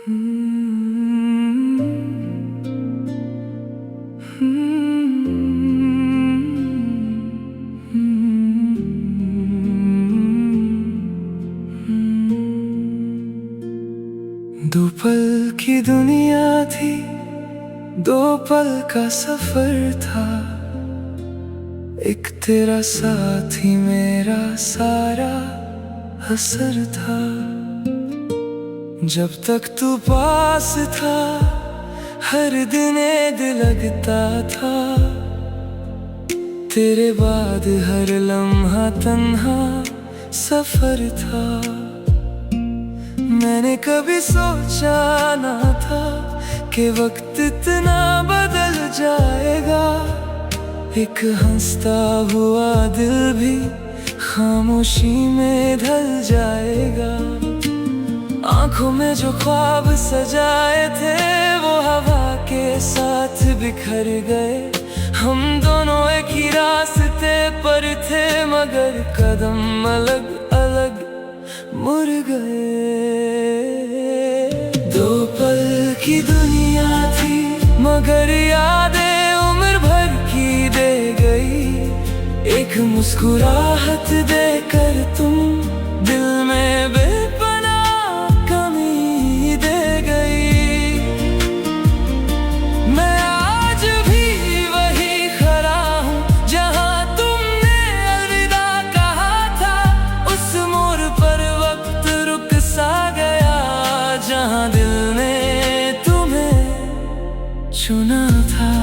दो पल की दुनिया थी, दो पल का सफर था। एक तेरा साथी मेरा सारा असर था। जब तक तू पास था हर दिन ऐद लगता था। तेरे बाद हर लम्हा तन्हा सफर था। मैंने कभी सोचा ना था कि वक्त इतना बदल जाएगा। एक हंसता हुआ दिल भी खामोशी में ढल जाएगा। आंखों में जो ख्वाब सजाए थे वो हवा के साथ बिखर गए। हम दोनों एक ही रास्ते पर थे मगर कदम अलग अलग मुड़ गए। दो पल की दुनिया थी मगर यादें उम्र भर की दे गई। एक मुस्कुराहट देकर तुम दिल में बेपनाह कमी दे गई। मैं आज भी वही खड़ा हूँ जहाँ तुमने अलविदा कहा था। उस मोड़ पर वक्त रुक सा गया जहाँ दिल ने तुम्हें चुना था।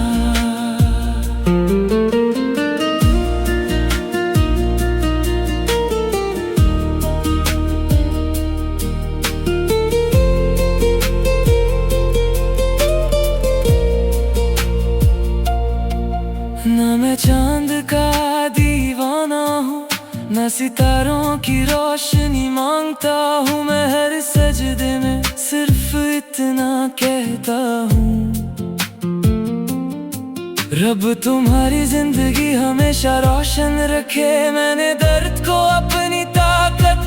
ना मैं चांद का दीवाना हूँ ना सितारों की रोशनी मांगता हूँ। मैं हर सजदे में सिर्फ इतना कहता हूँ, रब तुम्हारी जिंदगी हमेशा रोशन रखे। मैंने दर्द को अपनी ताकत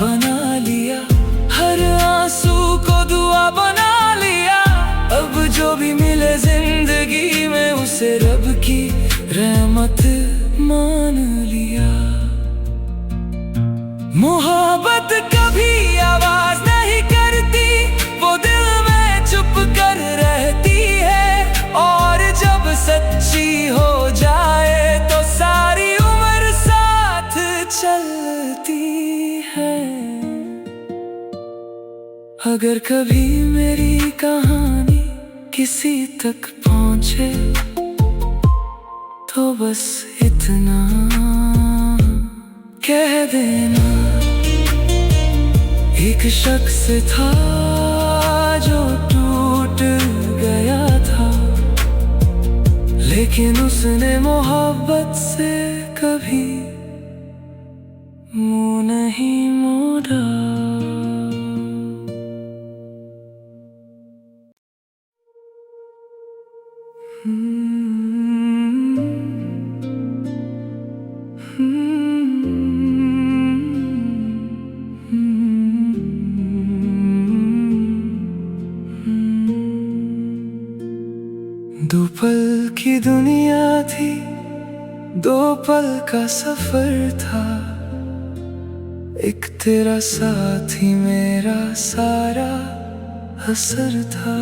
बना लिया, हर आंसू को दुआ बना लिया। अब जो भी मिले जिंदगी में उसे रब की रहमत मान लिया। मोहब्बत कभी आवाज नहीं करती, वो दिल में चुप कर रहती है। और जब सच्ची हो जाए तो सारी उम्र साथ चलती है। अगर कभी मेरी कहानी किसी तक पहुंचे तो बस इतना कह देना। एक शख्स था जो टूट गया था, लेकिन उसने मोहब्बत से कभी मुंह नहीं मोड़ा। दो पल की दुनिया थी, दो पल का सफर था। एक तेरा साथी मेरा सारा असर था।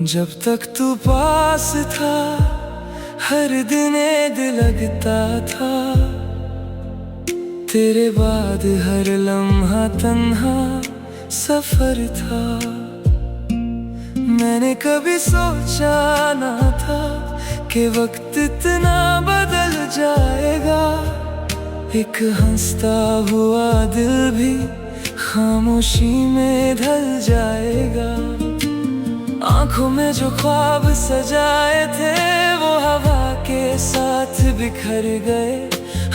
जब तक तू पास था हर दिन ऐद लगता था। तेरे बाद हर लम्हा तन्हा सफर था। मैंने कभी सोचा ना था कि वक्त इतना बदल जाएगा। एक हंसता हुआ दिल भी खामोशी में ढल जाएगा। आंखों में जो ख्वाब सजाए थे वो हवा के साथ बिखर गए।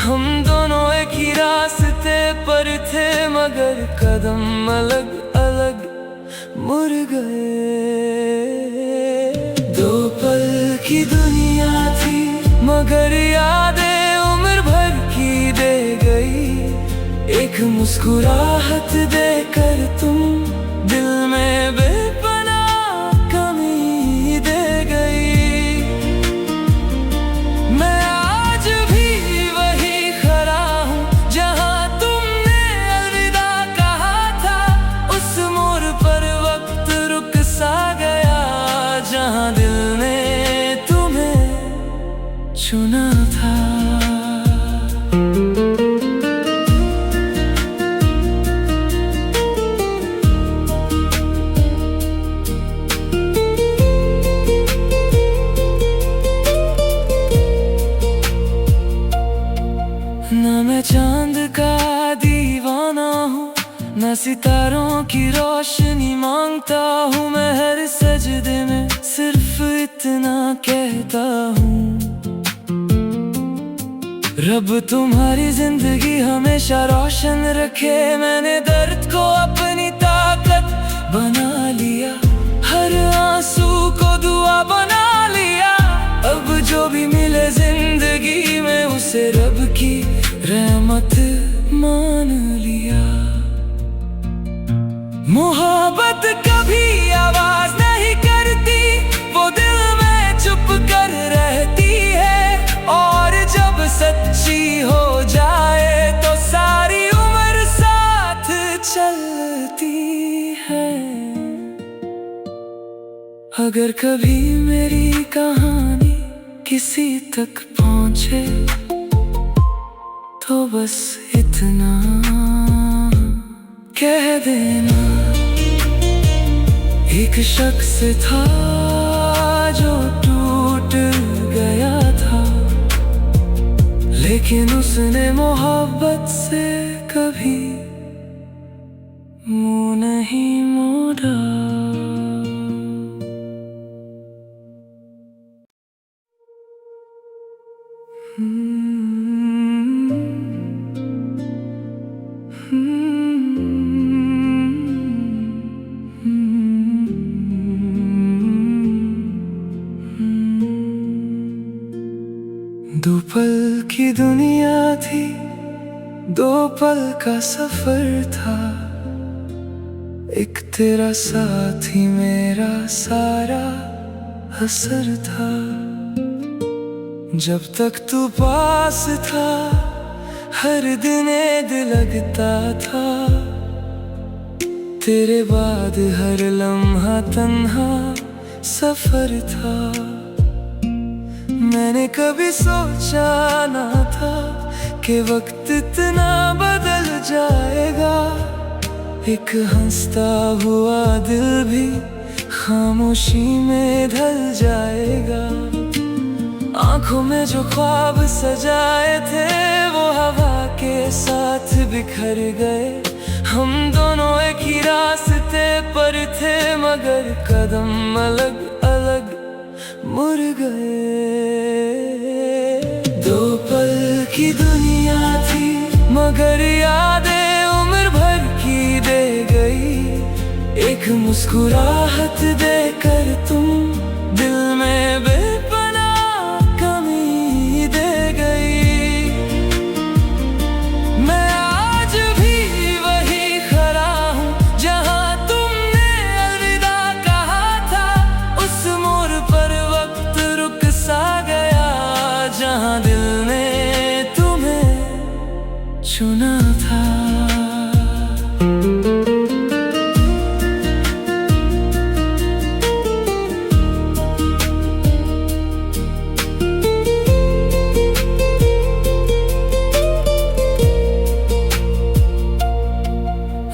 हम दोनों एक ही रास्ते पर थे मगर कदम अलग अलग मुड़ गए। दो पल की दुनिया थी मगर यादें उम्र भर की दे गई। एक मुस्कुराहट देकर तुम दिल में मैं सितारों की रोशनी मांगता हूँ। मैं हर सजदे में सिर्फ इतना कहता हूँ, रब तुम्हारी जिंदगी हमेशा रोशन रखे। मैंने दर्द को अपनी ताकत बना लिया, हर आंसू को दुआ बना लिया। अब जो भी मिले जिंदगी में उसे रब की रहमत मान लिया। मोहब्बत कभी आवाज नहीं करती, वो दिल में चुप कर रहती है। और जब सच्ची हो जाए तो सारी उम्र साथ चलती है। अगर कभी मेरी कहानी किसी तक पहुंचे तो बस इतना कह देना, एक शख्स था जो टूट गया था, लेकिन उसने मोहब्बत से कभी मुंह नहीं मोड़ा। दो पल की दुनिया थी, दो पल का सफर था। एक तेरा साथी मेरा सारा असर था। जब तक तू पास था हर दिन ऐद लगता था। तेरे बाद हर लम्हा तन्हा सफर था। मैंने कभी सोचा ना था कि वक्त इतना बदल जाएगा। एक हंसता हुआ दिल भी खामोशी में ढल जाएगा। आंखों में जो ख्वाब सजाए थे वो हवा के साथ बिखर गए। हम दोनों एक ही रास्ते पर थे मगर कदम अलग अलग मुड़ गए। दो पल की दुनिया थी मगर यादें उम्र भर की दे गई। एक मुस्कुराहट देकर तुम दिल में बेपनाह कमी दे गई। मैं आज भी वही खड़ा हूँ जहाँ तुमने अलविदा कहा था। उस मोड़ पर वक्त रुक सा गया जहाँ दिल ने तुम्हें चुना था।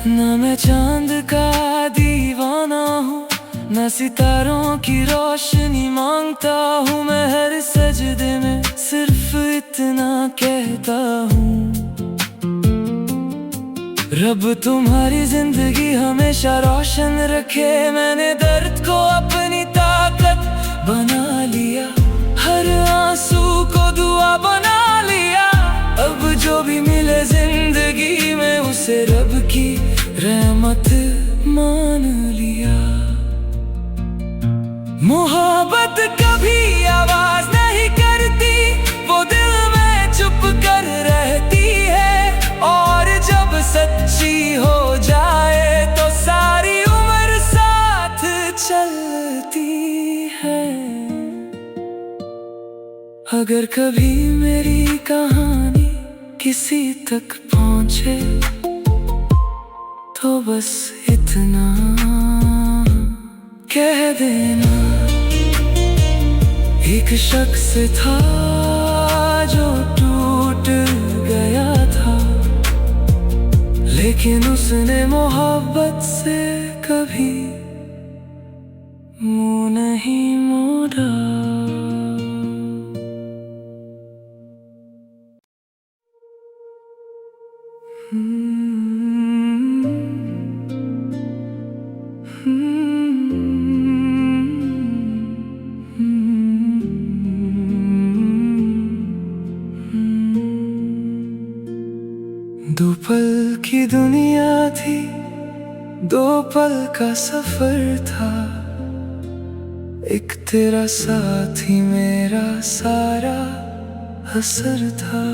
ना मैं चांद का दीवाना हूँ, मैं सितारों की रोशनी मांगता हूँ। मैं हर सजदे में सिर्फ इतना कहता हूँ, रब तुम्हारी जिंदगी हमेशा रोशन रखे। मैंने दर्द को अपनी ताकत बना लिया, हर आंसू को दुआ बना लिया। अब जो भी मिले जिंदगी में उसे रब की रहमत मान लिया। मोहब्बत कभी आवाज नहीं करती, वो दिल में चुप कर रहती है। और जब सच्ची हो जाए तो सारी उम्र साथ चलती है। अगर कभी मेरी कहानी किसी तक पहुंचे तो बस इतना कह देना, एक शख्स था जो टूट गया था, लेकिन उसने मोहब्बत से कभी मुंह नहीं मोड़ा। दो पल का सफर था, एक तेरा साथ ही मेरा सारा असर था।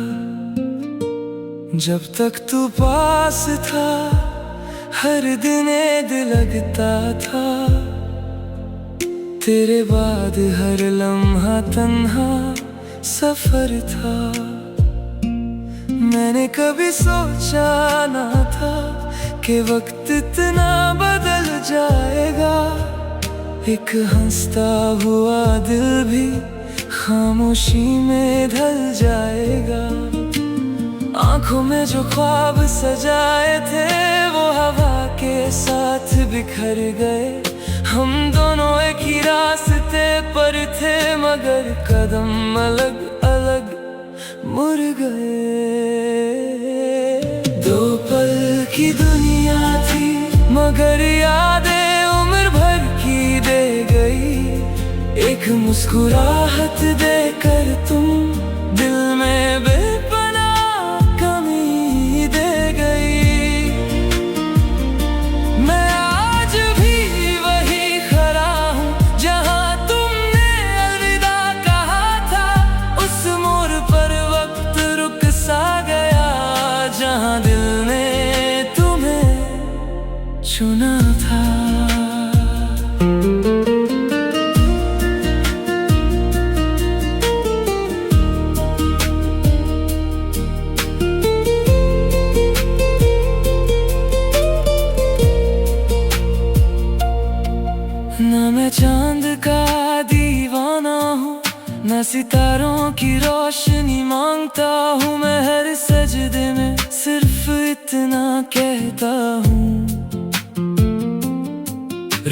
जब तक तू पास था हर दिन ऐद लगता था, तेरे बाद हर लम्हा तन्हा सफर था। मैंने कभी सोचा ना था कि वक्त इतना बदल जाएगा, एक हंसता हुआ दिल भी खामोशी में ढल जाएगा। आंखों में जो ख्वाब सजाए थे वो हवा के साथ बिखर गए। हम दोनों एक ही रास्ते पर थे मगर कदम अलग अलग मुड़ गए। दो पल की दुनिया थी मगर यादें उम्र भर की दे गई। एक मुस्कुराहट देकर तुम दिल में बेपनाह कमी दे गई। मैं आज भी वही खड़ा हूँ जहाँ तुमने अलविदा कहा था। उस मोड़ पर वक्त रुक सा गया जहाँ दिल ने तुम्हें चुना था। ना मैं चांद का दीवाना हूँ, ना सितारों की रोशनी मांगता हूँ। मैं हर सजदे में सिर्फ इतना कहता हूँ,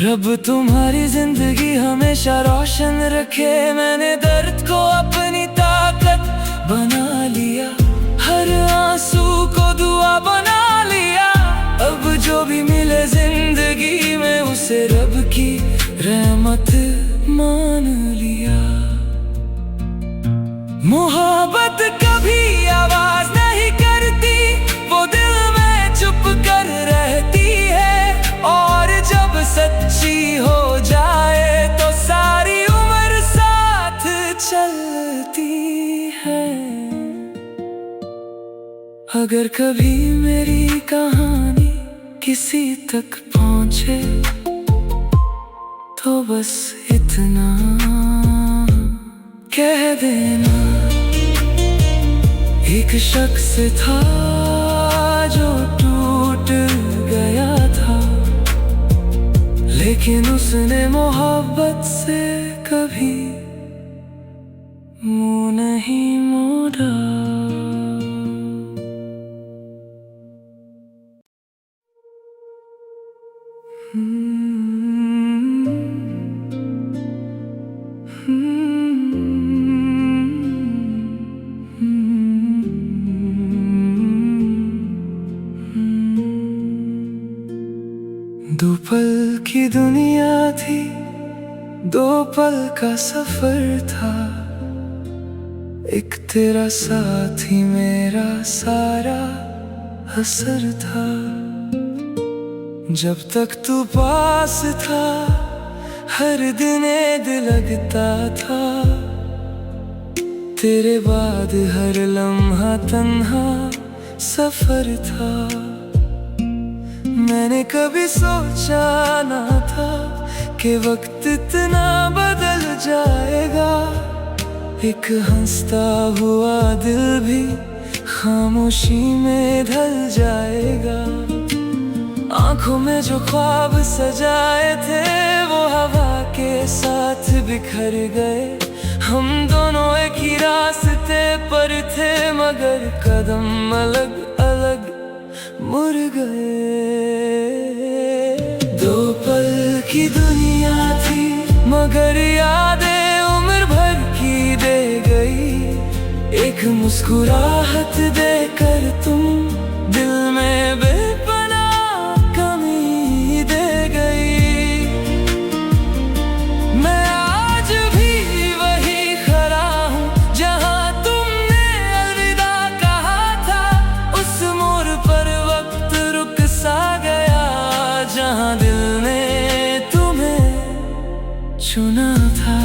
रब तुम्हारी जिंदगी हमेशा रोशन रखे। मैंने दर्द को अपनी ताकत बना लिया, हर आंसू को दुआ बना लिया। अब जो भी मिले जिंदगी में उसे रब की रहमत मान लिया। मोहब्बत कभी आवाज नहीं करती, वो दिल में चुप कर रहती है। और जब सच्ची हो जाए तो सारी उम्र साथ चलती है। अगर कभी मेरी कहानी किसी तक पहुंचे तो बस इतना कह देना, एक शख्स था जो टूट गया था, लेकिन उसने मोहब्बत से कभी मुंह नहीं मोड़ा। दो पल की दुनिया थी, दो पल का सफर था, एक तेरा साथ ही मेरा सारा असर था। जब तक तू पास था हर दिन ऐद लगता था, तेरे बाद हर लम्हा तन्हा सफर था। मैंने कभी सोचा ना था कि वक्त इतना बदल जाएगा, एक हंसता हुआ दिल भी खामोशी में ढल जाएगा। आंखों में जो ख्वाब सजाए थे वो हवा के साथ बिखर गए। हम दोनों एक ही रास्ते पर थे मगर कदम अलग अलग मुड़ गए। दो पल की दुनिया थी मगर यादें उम्र भर की दे गई। एक मुस्कुराहट देकर तुम दिल में बेपनाह कमी दे गई। मैं आज भी वही खड़ा हूँ जहाँ तुमने अलविदा कहा था। उस मोड़ पर वक्त रुक सा गया जहाँ चुना था।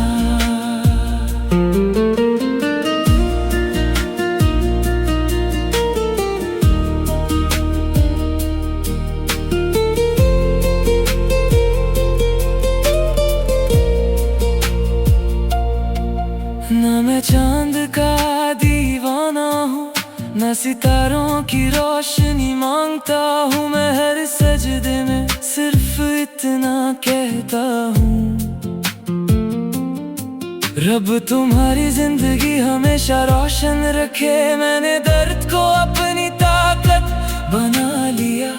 न मैं चांद का दीवाना हूँ, न सितारों की रोशनी मांगता हूँ। मैं हर सजदे में सिर्फ इतना कहता हूँ, रब तुम्हारी जिंदगी हमेशा रोशन रखे। मैंने दर्द को अपनी ताकत बना लिया,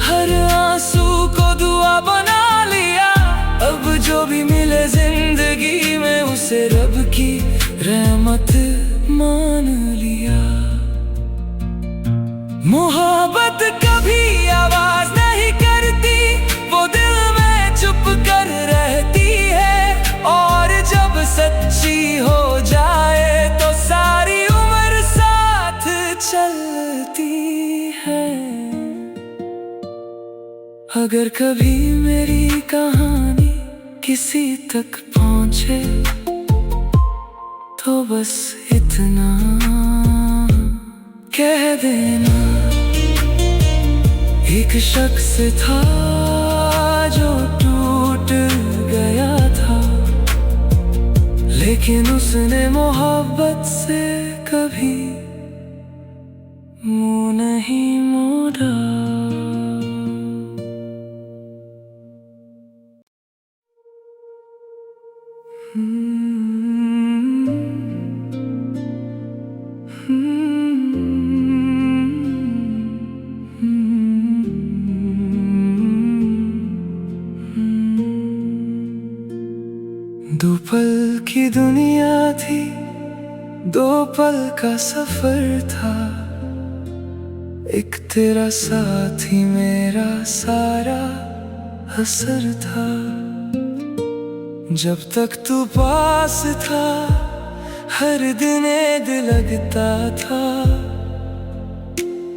हर आंसू को दुआ बना लिया। अब जो भी मिले जिंदगी में उसे रब की रहमत मान लिया। मोहब्बत कभी आवाज नहीं करती, वो दिल में चुप कर रहती है। और जब सच्ची हो जाए तो सारी उम्र साथ चलती है। अगर कभी मेरी कहानी किसी तक पहुंचे तो बस इतना कह देना, एक शख्स था जो टूट गया था, लेकिन उसने मोहब्बत से कभी मुंह नहीं मोड़ा। दो पल की दुनिया थी, दो पल का सफर था। एक तेरा साथी मेरा सारा असर था। जब तक तू पास था हर दिन ऐद लगता था,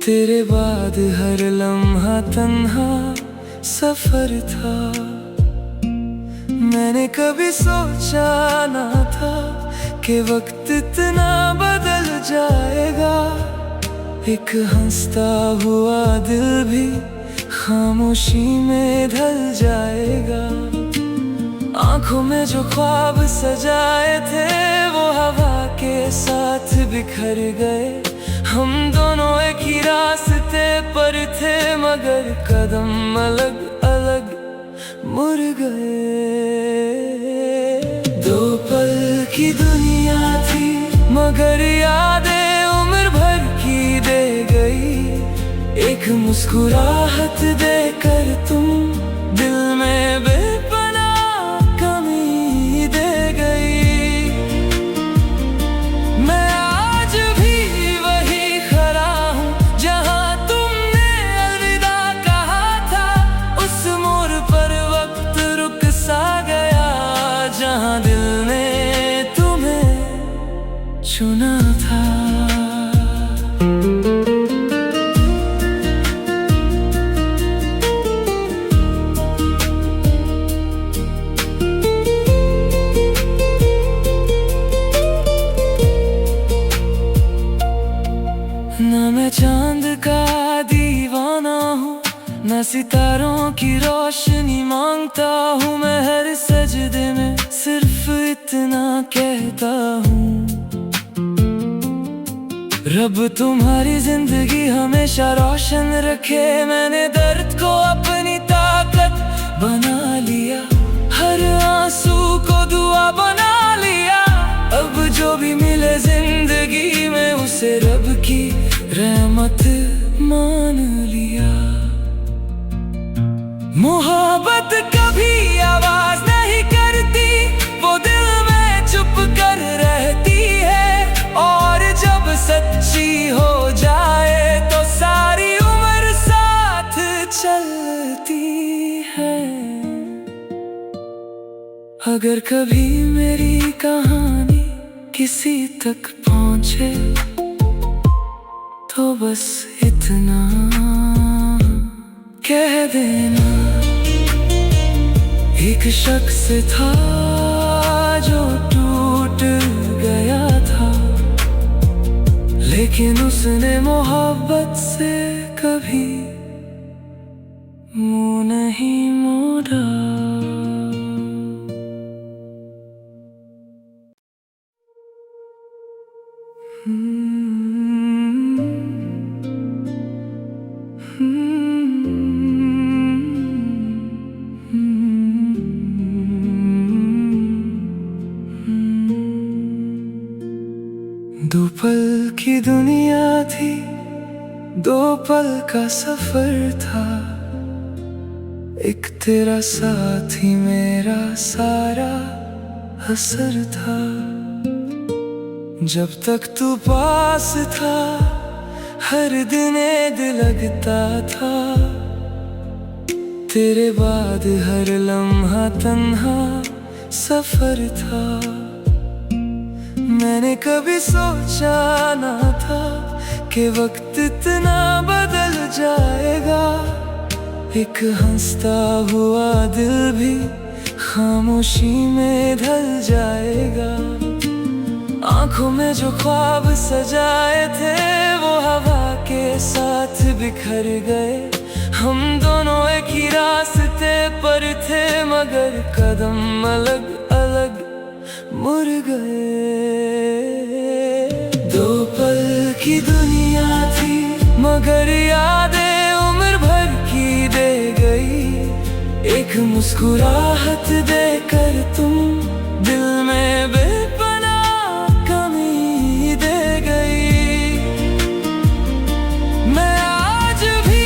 तेरे बाद हर लम्हा तन्हा सफर था। मैंने कभी सोचा ना था कि वक्त इतना बदल जाएगा। एक हंसता हुआ दिल भी खामोशी में ढल जाएगा। आंखों में जो ख्वाब सजाए थे वो हवा के साथ बिखर गए। हम दोनों एक ही रास्ते पर थे मगर कदम अलग अलग मुड़ गए। दो पल की दुनिया थी मगर यादें उम्र भर की दे गई। एक मुस्कुराहट देकर तुम दिल में बेपनाह कमी दे गई। मैं आज भी वही खड़ा हूँ जहाँ तुमने अलविदा कहा था। उस मोड़ पर वक्त रुक सा गया जहाँ दिल ने तुम्हें चुना था। न मैं चांद का दीवाना हूँ, न सितारों की रोशनी मांगता हूँ। मैं हर सजदे में सिर्फ इतना कहता हूँ, रब तुम्हारी जिंदगी हमेशा रोशन रखे। मैंने दर्द को अपनी ताकत बना लिया, हर आंसू को दुआ बना लिया। अब जो भी मिले जिंदगी में उसे रब की रहमत मान लिया। मोहब्बत कभी आवाज नहीं करती, वो दिल में चुप कर रहती है। और जब सच्ची हो जाए तो सारी उम्र साथ चलती है। अगर कभी मेरी कहानी किसी तक पहुंचे तो बस इतना कह देना, एक शख्स था जो टूट गया था, लेकिन उसने मोहब्बत से कभी मुंह नहीं मोड़ा। दो पल की दुनिया थी, दो पल का सफर था, एक तेरा साथी मेरा सारा असर था। जब तक तू पास था हर दिन ईद लगता था, तेरे बाद हर लम्हा तन्हा सफर था। मैंने कभी सोचा ना था कि वक्त इतना बदल जाएगा, एक हंसता हुआ दिल भी खामोशी में ढल जाएगा। आंखों में जो ख्वाब सजाए थे वो हवा के साथ बिखर गए। हम दोनों एक ही रास्ते पर थे मगर कदम अलग अलग मुड़ गए। दो पल की दुनिया थी मगर यादें उम्र भर की दे गई। एक मुस्कुराहट देकर तुम दिल में बेपनाह कमी दे गई। मैं आज भी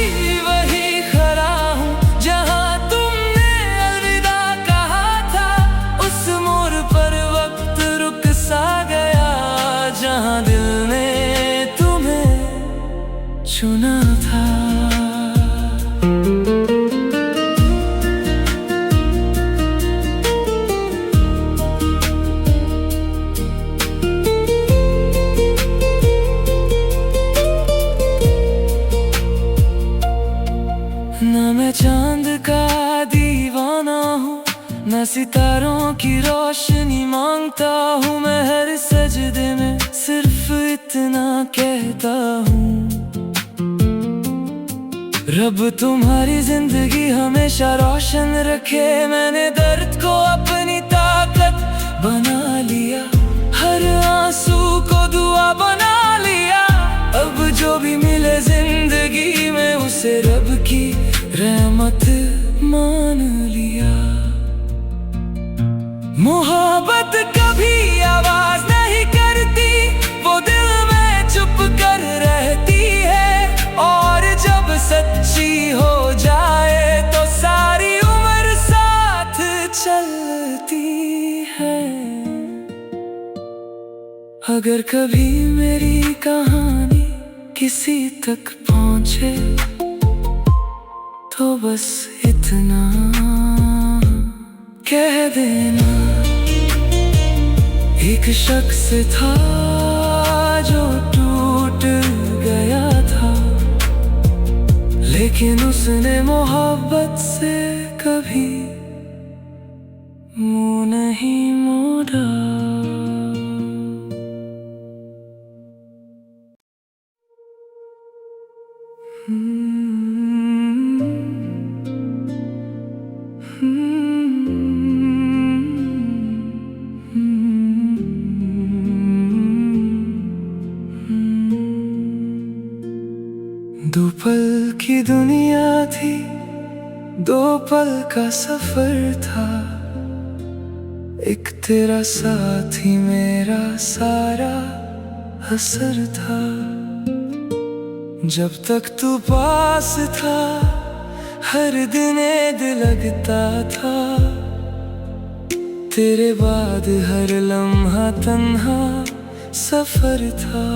वही खड़ा हूँ जहाँ तुमने अलविदा कहा था। उस मोड़ पर वक्त रुक सा गया जहाँ दिल ने तुम्हें चुना था। ना मैं चांद का दीवाना हूँ, मैं सितारों की रोशनी मांगता हूँ। मैं हर सजदे में सिर्फ इतना कहता हूँ, रब तुम्हारी जिंदगी हमेशा रोशन रखे। मैंने दर्द को अपनी ताकत बना लिया, हर आंसू को दुआ बना लिया। अब जो भी मिले जिंदगी में उसे रब की रहमत मान लिया। मोहब्बत कभी आवाज नहीं करती, वो दिल में चुप कर रहती है। और जब सच्ची हो जाए तो सारी उम्र साथ चलती है। अगर कभी मेरी कहानी किसी तक पहुंचे तो बस इतना कह देना, एक शख्स था जो टूट गया था, लेकिन उसने मोहब्बत से कभी मुंह नहीं मोड़ा। दो पल की दुनिया थी, दो पल का सफर था, एक तेरा साथी मेरा सारा असर था। जब तक तू पास था हर दिन ईद लगता था, तेरे बाद हर लम्हा तन्हा सफर था।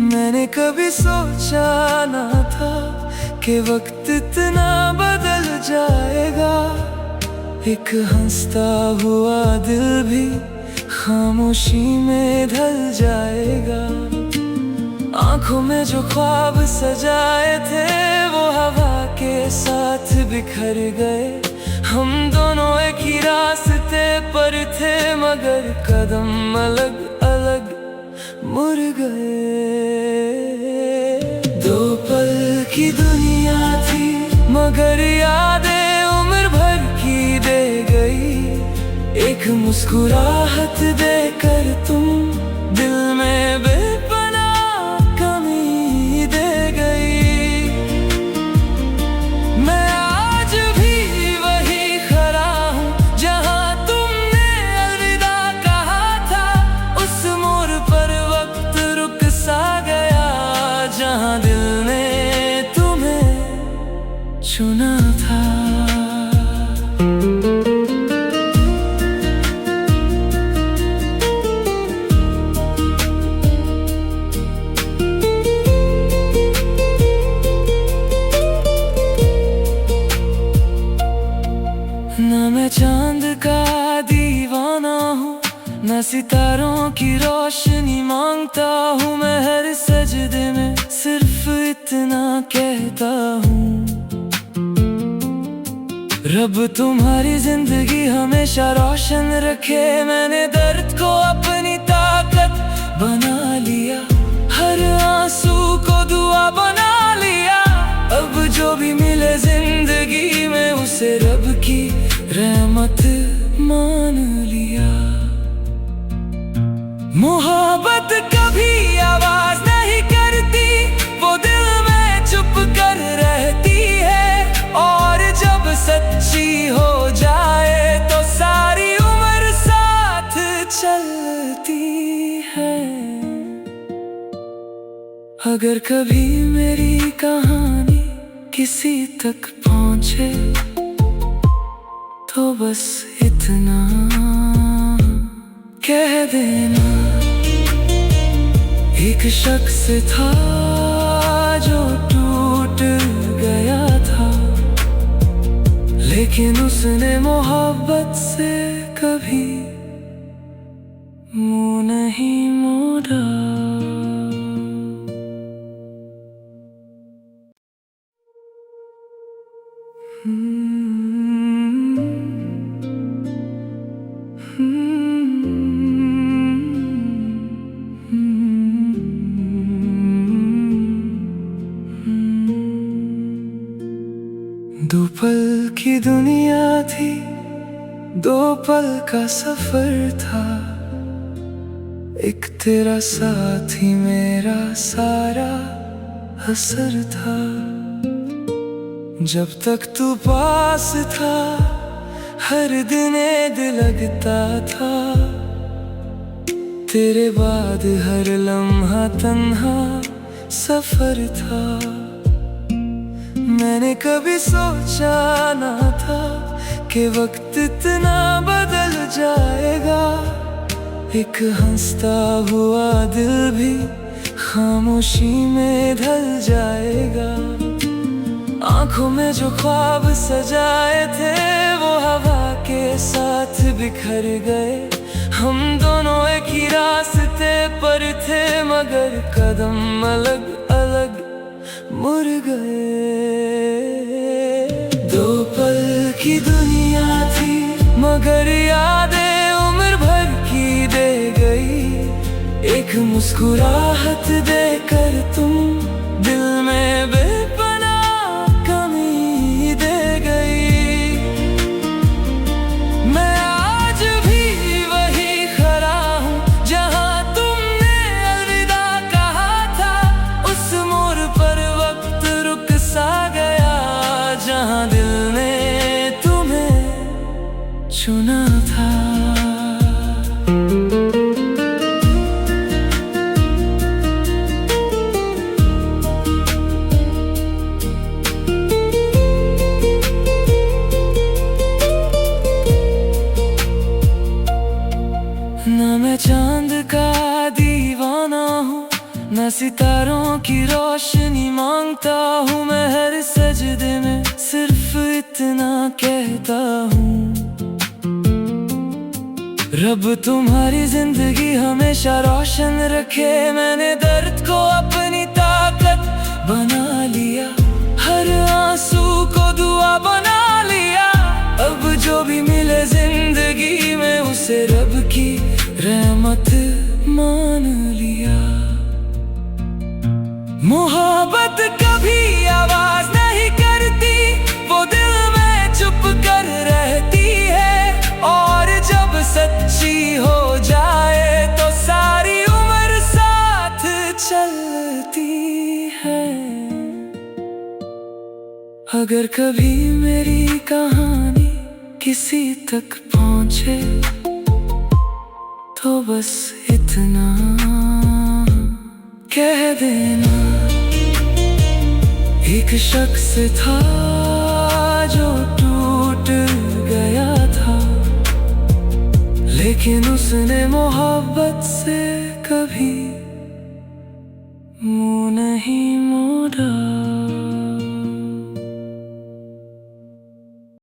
मैंने कभी सोचा ना था कि वक्त इतना बदल जाएगा, एक हंसता हुआ दिल भी खामोशी में ढल जाएगा। आंखों में जो ख्वाब सजाए थे वो हवा के साथ बिखर गए। हम दोनों एक ही रास्ते रास्ते पर थे मगर कदम अलग अलग मुड़ गए। दो पल की दुनिया थी मगर यादें उम्र भर की दे गई। एक मुस्कुराहट देकर तुम दिल में बेपनाह कमी दे गई। मैं आज भी वही खड़ा हूँ जहाँ तुमने अलविदा कहा था। उस मोड़ पर वक्त रुक सा गया जहाँ दिल ने तुम्हें चुना था। ना मैं चांद का दीवाना हूँ, ना सितारों की रोशनी मांगता हूँ। मैं हर सजदे में सिर्फ इतना कहता हूँ, रब तुम्हारी जिंदगी हमेशा रोशन रखे। मैंने दर्द को अपनी ताकत बना लिया, हर आंसू को दुआ बना लिया। अब जो भी मिले जिंदगी में उसे रब की रहमत मान लिया। मोहब्बत कभी आवाज नहीं करती, वो दिल में चुप कर रहती है। और जब सच्ची हो जाए तो सारी उम्र साथ चलती है। अगर कभी मेरी कहानी किसी तक पहुंचे तो बस इतना कह देना, एक शख्स था जो टूट गया था, लेकिन उसने मोहब्बत से कभी मुंह नहीं मोड़ा। दो पल की दुनिया थी, दो पल का सफर था। एक तेरा साथी मेरा सारा असर था। जब तक तू पास था हर दिन ऐद लगता था। तेरे बाद हर लम्हा तन्हा सफर था। मैंने कभी सोचा ना था कि वक्त इतना बदल जाएगा। एक हंसता हुआ दिल भी खामोशी में ढल जाएगा। आंखों में जो ख्वाब सजाए थे वो हवा के साथ बिखर गए। हम दोनों एक ही रास्ते पर थे मगर कदम अलग अलग मुड़ गए। दो पल की दुनिया थी मगर यादें उम्र भर की दे गई। एक मुस्कुराहट देकर तुम दिल में बेपनाह कमी दे गई। मैं आज भी वही खड़ा हूँ जहाँ तुमने अलविदा कहा था। उस मोड़ पर वक्त रुक सा गया जहाँ दिल ने तुम्हें चुना था। ना मैं चांद का दीवाना हूँ, ना सितारों की रोशनी मांगता हूँ। मैं हर सजदे में सिर्फ इतना कहता हूँ, रब तुम्हारी जिंदगी हमेशा रोशन रखे। मैंने दर्द को अपनी ताकत बना लिया, हर आंसू को दुआ बना लिया। अब जो भी मिले जिंदगी उसे रब की रहमत मान लिया। मोहब्बत कभी आवाज नहीं करती, वो दिल में चुप कर रहती है, और जब सच्ची हो जाए तो सारी उम्र साथ चलती है। अगर कभी मेरी कहानी किसी तक पहुंचे तो बस इतना कह देना, एक शख्स था जो टूट गया था, लेकिन उसने मोहब्बत से कभी